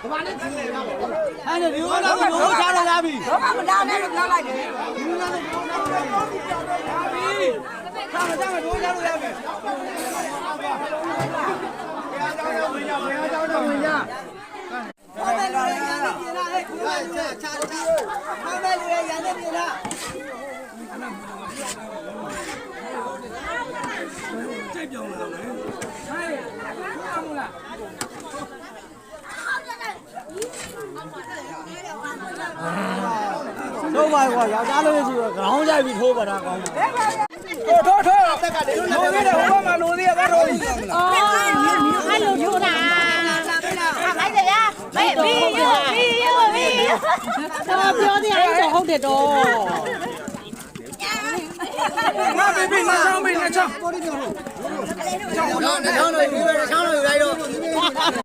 အဲ့ဒါဒီလိုလာပြီးဘိုးချလာပြီတော့မလာနဲ့လို့ပြောလိုက်တယ်ဒီလိုလာပြီးဘိုးချလာပြီခါမကြမ်းဘိုးချလို့ရပြီဘုရားကြောင့်ဝင်ရဘုရားကြောင့်ဝင်ရဘာလဲလူရရနေပြင်လားဟဲ့ချာဘာလဲလူရရနေပြင်လားကြိုက်ပြောင်းလာမယ်ဟဲ့ဘာမလားတော့ပါကွာယောက်ျားလေးရှိတော့ခေါင်းကြိုက်ပြီးထိုးပါတာကောင်းတယ်ထိုးတက်ကလေးလိုနေတယ်ဟိုဘက်မှာလိုသေးရပါတော့အော်အဲ့လိုထိုးတာအဲ့ဒါရမေးပြီးရောတော့ပြောသေးတယ်ဆိုဟုတ်တယ်တော့ငါဘေဘီငါချောင်းမေးငါချောင်းပေါ်နေတယ်ဟုတ်ချောင်းလို့